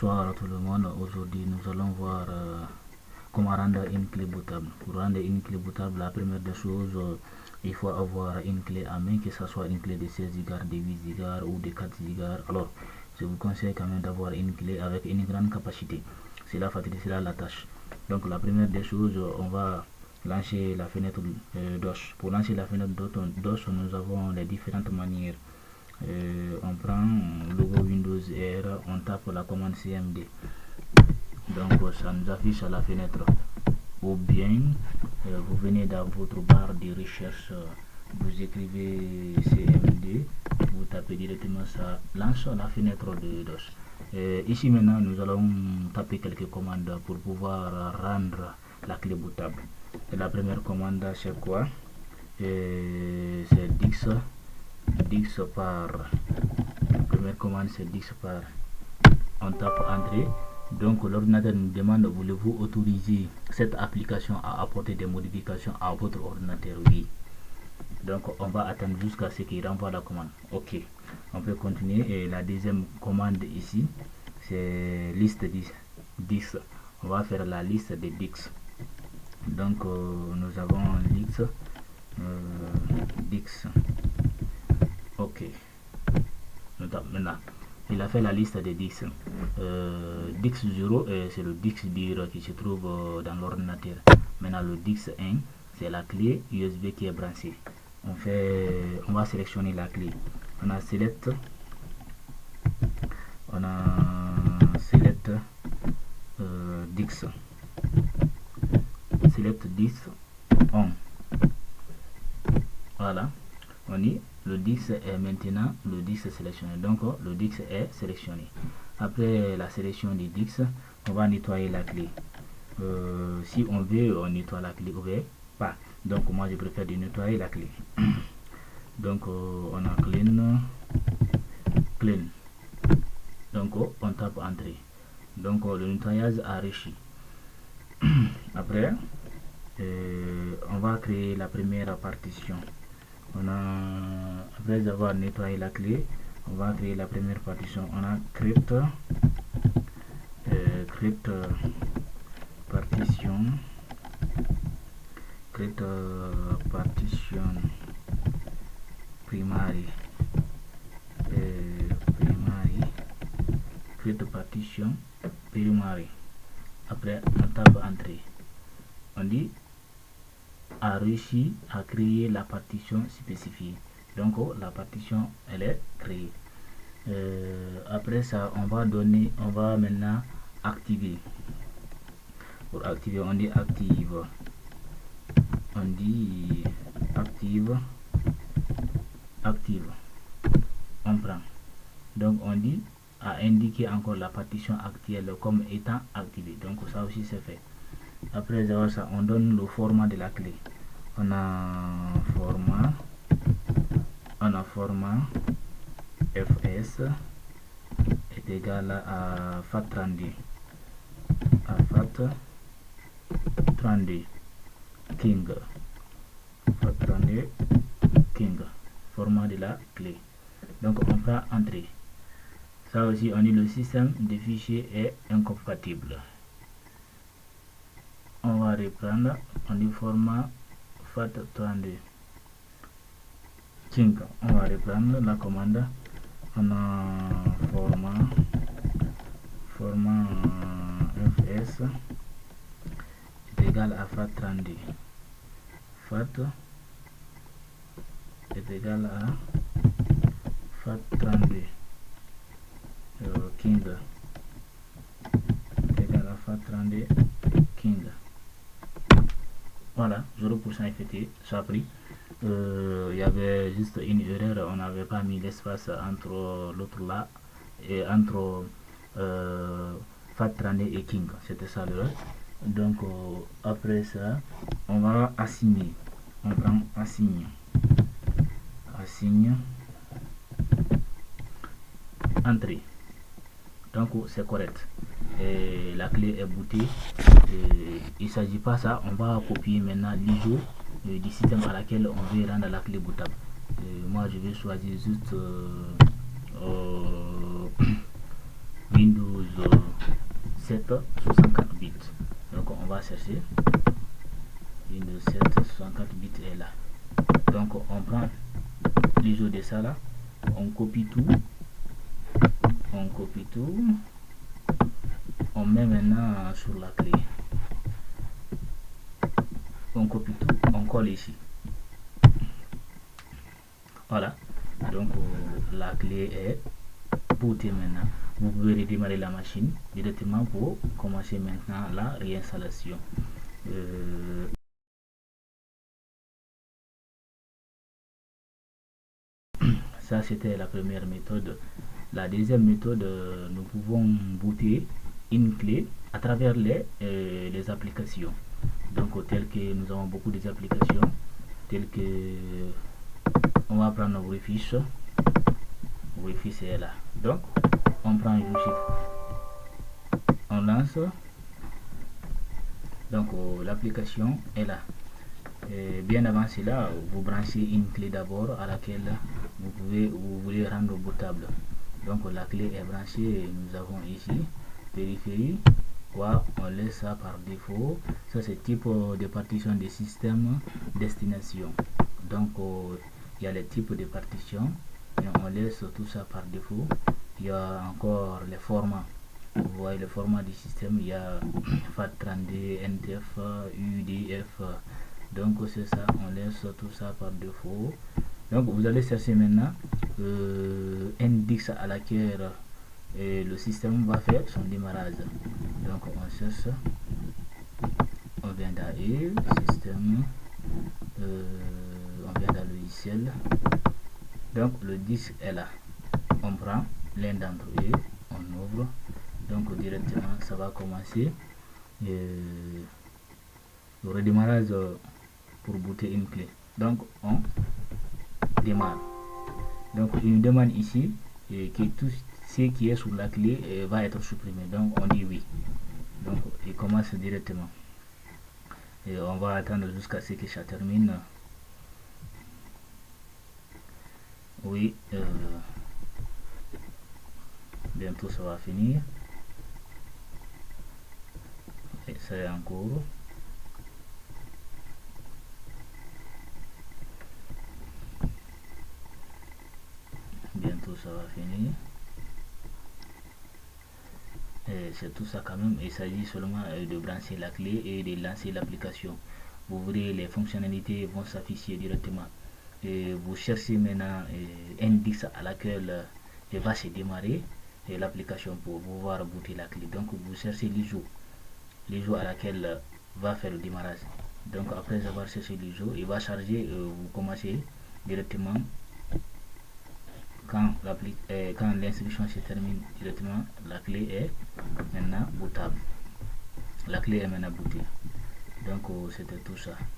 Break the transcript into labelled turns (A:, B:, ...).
A: Bonsoir à tout le monde. Aujourd'hui, nous allons voir comment rendre une clé bootable. Pour rendre une clé bootable, la première des choses, il faut avoir une clé à main, que ce soit une clé de 16 Go, de 8 Go ou de 4 Go. Alors, je vous conseille quand même d'avoir une clé avec une grande capacité. Cela facilitera la tâche. Donc, la première des choses, on va lancer la fenêtre DOS. Pour lancer la fenêtre DOS, nous avons les différentes manières. On prend le logo Windows R, on tape la commande CMD, donc ça nous affiche à la fenêtre, ou bien vous venez dans votre barre de recherche, vous écrivez CMD, vous tapez directement, ça lance la fenêtre de DOS. Ici maintenant nous allons taper quelques commandes pour pouvoir rendre la clé bootable. Et la première commande c'est quoi? C'est dix par, la première commande c'est dix par, on tape entrée. Donc l'ordinateur nous demande, voulez-vous autoriser cette application à apporter des modifications à votre ordinateur? Oui. Donc on va attendre jusqu'à ce qu'il renvoie la commande. Ok, on peut continuer. Et la deuxième commande ici c'est liste 10. On va faire la liste des 10. Donc nous avons liste 10. Ok, maintenant il a fait la liste des 10. 0 c'est le 10 dur qui se trouve dans l'ordinateur. Maintenant le 1 c'est la clé USB qui est branchée. On va sélectionner la clé. On a select select 10 on. Voilà, on dit le 10 est maintenant le 10 sélectionné, donc le 10 est sélectionné. Après la sélection du 10, on va nettoyer la clé. Si on veut, on nettoie la clé ou bien pas. Donc moi je préfère de nettoyer la clé. Donc on a clean. Donc on tape entrée. Donc le nettoyage a réussi. Après on va créer la première partition. Après avoir nettoyé la clé, on va créer la première partition. On a crypt partition primary, crypt partition primary. Après on tape entrée. On dit a réussi à créer la partition spécifiée. Donc la partition elle est créée. Après ça on va maintenant activer. Pour activer on dit active. On prend. Donc on dit à indiquer encore la partition actuelle comme étant activée. Donc ça aussi c'est fait. Après avoir ça, on donne le format de la clé. On a format fs est égal à FAT32 king, format de la clé. Donc on prend entrée. Ça aussi on dit le système de fichiers est incompatible. On va reprendre, on dit format FAT32 king. On va reprendre la commande. On a format fs est égal à FAT32. FAT est égal à FAT32 king est égal à FAT32 king. Voilà, 0% effectué, ça a pris. Il y avait juste une erreur, on n'avait pas mis l'espace entre l'autre là et entre FAT32 et king, c'était ça l'erreur. Donc après ça on va assigner. On prend assigne entrée. Donc c'est correct. Et la clé est bootée. Il ne s'agit pas ça. On va copier maintenant l'ISO du système à laquelle on veut rendre la clé bootable. Moi je vais choisir juste Windows 64 bits. Donc on va chercher Windows 7 64 bits est là. Donc on prend l'ISO de ça là, on copie tout, on met maintenant sur la clé, on copie tout, on colle ici. Voilà, donc la clé est bootée maintenant. Vous pouvez redémarrer la machine directement pour commencer maintenant la réinstallation. Ça c'était la première méthode. La deuxième méthode, nous pouvons booter une clé à travers les applications. Donc tel que nous avons beaucoup d'applications telles que on va prendre Wi-Fi. Wi-Fi c'est là. Donc on prend un chiffre, on lance. Donc l'application est là. Bien avant cela, vous branchez une clé d'abord à laquelle vous voulez rendre bootable. Donc la clé est branchée. Nous avons ici périphérie. Voilà, on laisse ça par défaut. Ça c'est type de partition des systèmes destination. Donc il y a les types de partitions et on laisse tout ça par défaut. Il y a encore les formats. Vous voyez le format du système, il y a FAT32, NTF, UDF. Donc c'est ça, on laisse tout ça par défaut. Donc vous allez chercher maintenant index à laquelle le système va faire son démarrage. Donc on cherche, on vient d'AE, système, on vient dans logiciel. Donc le disque est là. On prend l'un d'entre eux, on ouvre. Donc directement ça va commencer le redémarrage pour booter une clé. Donc on démarre. Donc il nous demande ici que tout ce qui est sur la clé va être supprimé. Donc on dit oui. Donc il commence directement. Et on va attendre jusqu'à ce que ça termine. Oui, bientôt ça va finir. Et ça est en cours. Bientôt ça va finir. C'est tout ça quand même. Il s'agit seulement de brancher la clé et de lancer l'application. Vous verrez les fonctionnalités vont s'afficher directement. Et vous cherchez maintenant index à laquelle va se démarrer l'application pour pouvoir booter la clé. Donc vous cherchez l'ISO à laquelle va faire le démarrage. Donc après avoir cherché l'ISO, il va charger. Vous commencez directement quand l'instruction se termine directement. La clé est maintenant bootable. La clé est maintenant bootée. Donc c'était tout ça.